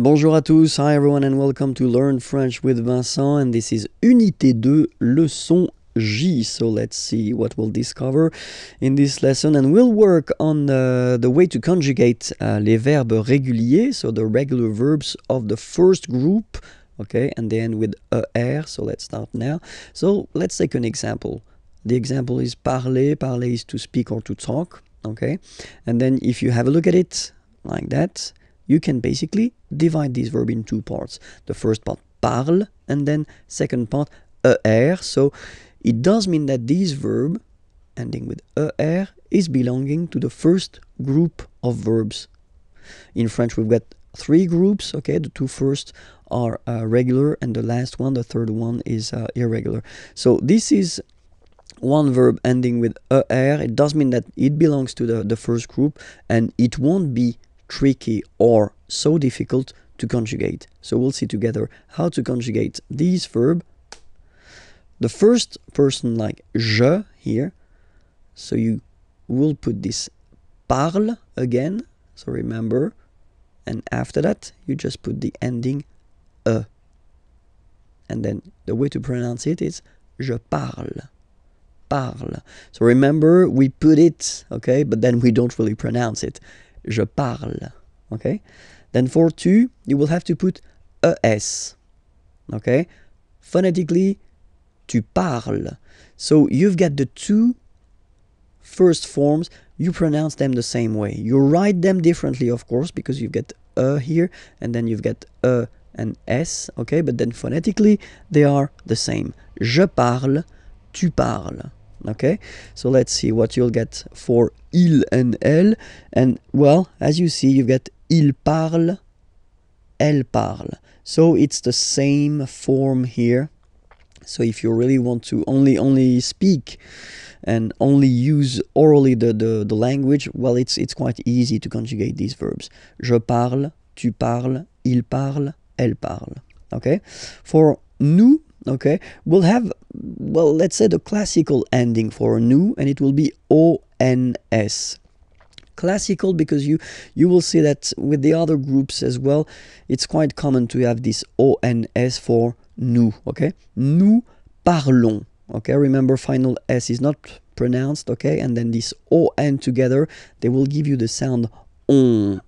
Bonjour à tous, hi everyone and welcome to Learn French with Vincent, and this is Unité 2, Leçon J. So let's see what we'll discover in this lesson, and we'll work on the way to conjugate les verbes réguliers, so the regular verbs of the first group, okay, and they end with er, so let's start now. So let's take an example. The example is parler, parler is to speak or to talk, okay, and then if you have a look at it like that, you can basically divide this verb in two parts. The first part, parle, and then second part, er. So it does mean that this verb, ending with er, is belonging to the first group of verbs. In French, we've got three groups, okay? The two first are regular, and the last one, the third one, is irregular. So this is one verb ending with er. It does mean that it belongs to the first group, and it won't be tricky or so difficult to conjugate. So we'll see together how to conjugate these verbs. The first person, like je here, so you will put this parle again, so remember, and after that you just put the ending e, and then the way to pronounce it is je parle, parle. So remember, we put it, okay, but then we don't really pronounce it. Je parle, okay? Then for tu, you will have to put es, okay? Phonetically, tu parles. So you've got the two first forms, you pronounce them the same way. You write them differently, of course, because you've got here, and then you've got and s, okay? But then phonetically, they are the same. Je parle, tu parles. Okay, so let's see what you'll get for il and elle. And well, as you see, you've got il parle, elle parle. So it's the same form here. So if you really want to only speak and only use orally the language, well, it's quite easy to conjugate these verbs. Je parle, tu parles, il parle, elle parle. Okay, for nous, okay, we'll have, well, let's say the classical ending for nous, and it will be ons. Classical because you will see that with the other groups as well, it's quite common to have this ons for nous, okay? Nous parlons, okay? Remember, final s is not pronounced, okay? And then this on together, they will give you the sound on,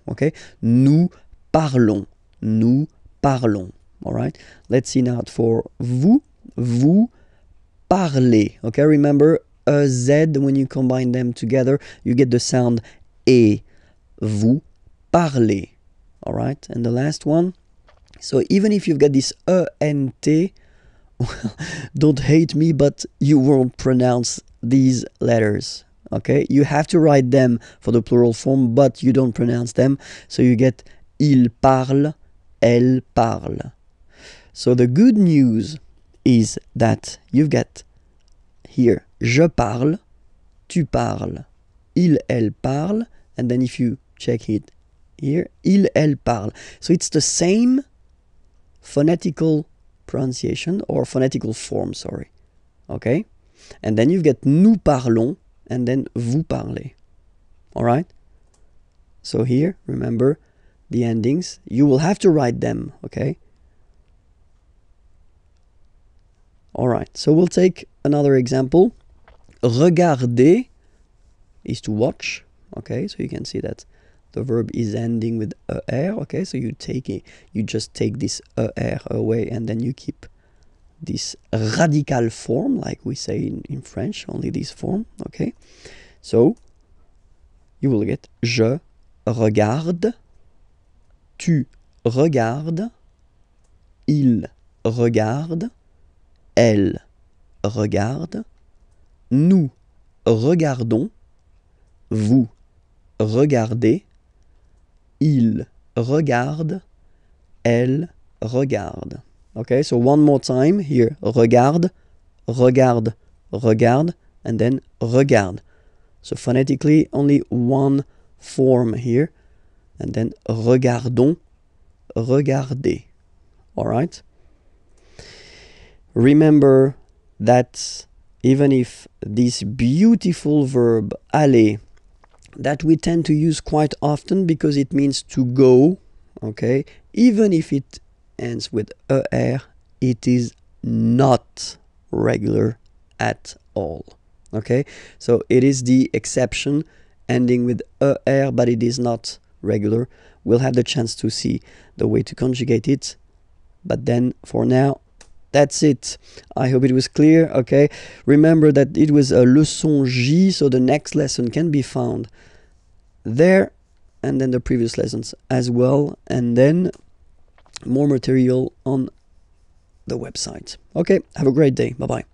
okay? Nous parlons, nous parlons. All right, let's see now for vous, vous parlez. Okay, remember a Z, when you combine them together, you get the sound E. Vous parlez. All right, and the last one. So even if you've got this ENT, well, don't hate me, but you won't pronounce these letters. Okay, you have to write them for the plural form, but you don't pronounce them. So you get il parle, elle parle. So the good news is that you've got here je parle, tu parles, il, elle parle, and then if you check it here, il, elle parle. So it's the same phonetical pronunciation or phonetical form, sorry. Okay? And then you've got nous parlons and then vous parlez. All right? So here, remember the endings. You will have to write them, okay? All right, so we'll take another example. Regarder is to watch, okay? So you can see that the verb is ending with er, okay? So you just take this er away, and then you keep this radical form, like we say in French, only this form, okay? So you will get je regarde, tu regardes, il regarde, elle regarde, nous regardons, vous regardez, il regarde, elle regarde. Okay, so one more time here. Regarde, regarde, regarde, and then regarde. So phonetically, only one form here. And then regardons, regardez. All right? Remember that even if this beautiful verb aller, that we tend to use quite often because it means to go, okay? Even if it ends with er, it is not regular at all, okay? So it is the exception ending with er, but it is not regular. We'll have the chance to see the way to conjugate it, but then for now, that's it. I hope it was clear, okay? Remember that it was a Leçon J, so the next lesson can be found there, and then the previous lessons as well, and then more material on the website. Okay, have a great day. Bye-bye.